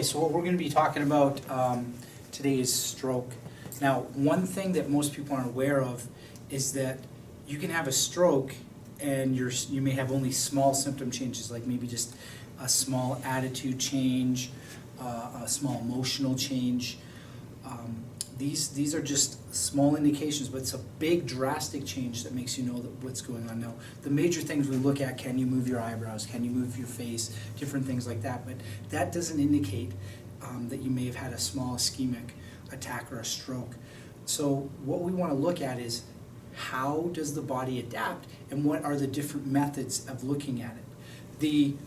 Okay, so what we're going to be talking about today is stroke. Now, one thing that most people aren't aware of is that you can have a stroke and you may have only small symptom changes, like maybe just a small attitude change, a small emotional change. These are just small indications, but it's a big drastic change that makes you know that what's going on. Now, the major things we look at, can you move your eyebrows, can you move your face, different things like that, but that doesn't indicate that you may have had a small ischemic attack or a stroke. So what we want to look at is how does the body adapt and what are the different methods of looking at it.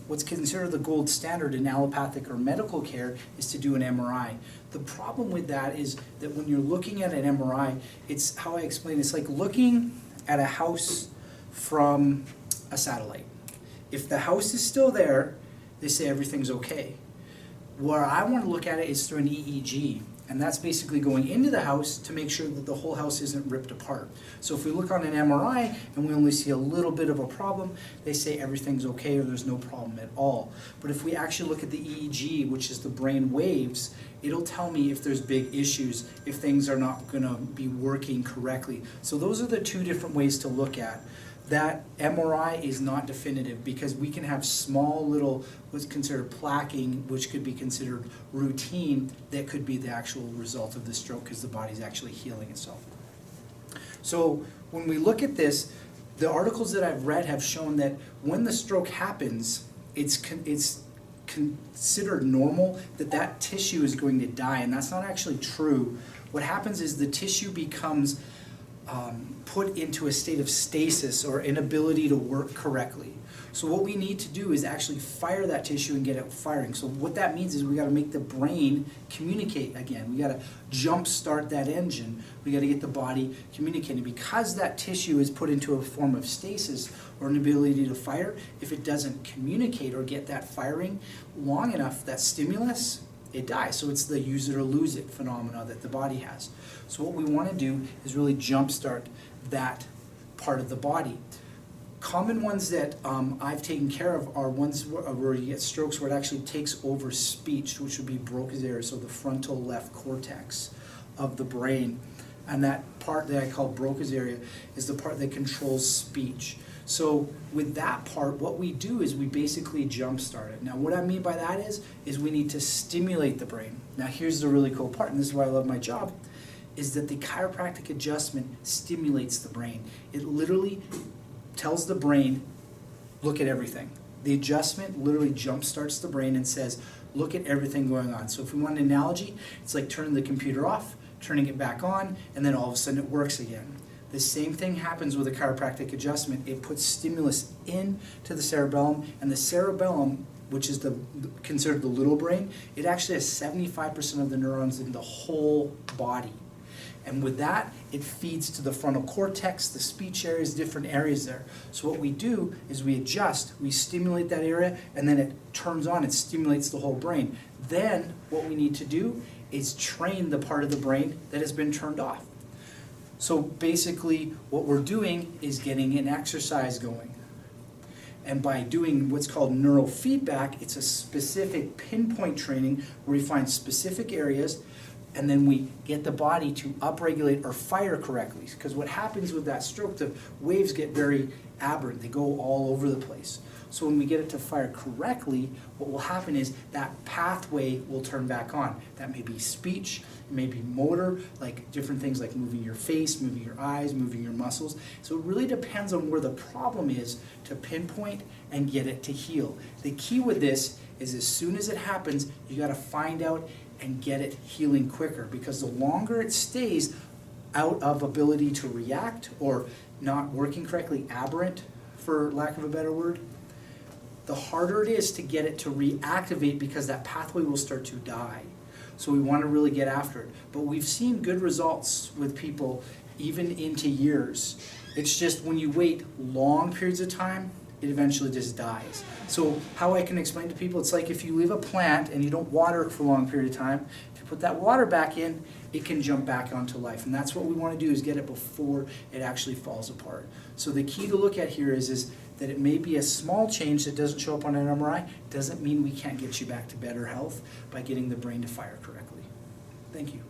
What's considered the gold standard in allopathic or medical care is to do an MRI. The problem with that is that when you're looking at an MRI, it's how I explain, it's like looking at a house from a satellite. If the house is still there, they say everything's okay. Where I want to look at it is through an EEG, and that's basically going into the house to make sure that the whole house isn't ripped apart. So if we look on an MRI and we only see a little bit of a problem, they say everything's okay or there's no problem at all. But if we actually look at the EEG, which is the brain waves, it'll tell me if there's big issues, if things are not going to be working correctly. So those are the two different ways to look at. That MRI is not definitive because we can have small little, what's considered plaquing, which could be considered routine, that could be the actual result of the stroke because the body's actually healing itself. So when we look at this, the articles that I've read have shown that when the stroke happens, it's considered normal that tissue is going to die, and that's not actually true. What happens is the tissue becomes put into a state of stasis or inability to work correctly. So what we need to do is actually fire that tissue and get it firing. So what that means is we got to make the brain communicate again. We got to jump start that engine. We got to get the body communicating. Because that tissue is put into a form of stasis or an ability to fire, if it doesn't communicate or get that firing long enough, that stimulus, it dies. So it's the use it or lose it phenomena that the body has. So what we want to do is really jumpstart that part of the body. Common ones that I've taken care of are ones where you get strokes where it actually takes over speech, which would be Broca's area, so the frontal left cortex of the brain. And that part that I call Broca's area is the part that controls speech. So with that part, what we do is we basically jumpstart it. Now what I mean by that is we need to stimulate the brain. Now here's the really cool part, and this is why I love my job, is that the chiropractic adjustment stimulates the brain. It literally tells the brain, look at everything. The adjustment literally jumpstarts the brain and says, look at everything going on. So if we want an analogy, it's like turning the computer off, turning it back on, and then all of a sudden it works again. The same thing happens with a chiropractic adjustment. It puts stimulus into the cerebellum, and the cerebellum, which is considered the little brain, it actually has 75% of the neurons in the whole body. And with that, it feeds to the frontal cortex, the speech areas, different areas there. So what we do is we adjust, we stimulate that area, and then it turns on, it stimulates the whole brain. Then what we need to do is train the part of the brain that has been turned off. So basically what we're doing is getting an exercise going. And by doing what's called neurofeedback, it's a specific pinpoint training where we find specific areas and then we get the body to upregulate or fire correctly. Because what happens with that stroke, the waves get very aberrant. They go all over the place. So when we get it to fire correctly, what will happen is that pathway will turn back on. That may be speech, it may be motor, like different things like moving your face, moving your eyes, moving your muscles. So it really depends on where the problem is to pinpoint and get it to heal. The key with this is as soon as it happens, you got to find out and get it healing quicker, because the longer it stays out of ability to react or not working correctly, aberrant for lack of a better word, the harder it is to get it to reactivate because that pathway will start to die. So we want to really get after it. But we've seen good results with people even into years. It's just when you wait long periods of time, it eventually just dies. So how I can explain to people, it's like if you leave a plant and you don't water it for a long period of time, if you put that water back in, it can jump back onto life. And that's what we want to do, is get it before it actually falls apart. So the key to look at here is that it may be a small change that doesn't show up on an MRI, doesn't mean we can't get you back to better health by getting the brain to fire correctly. Thank you.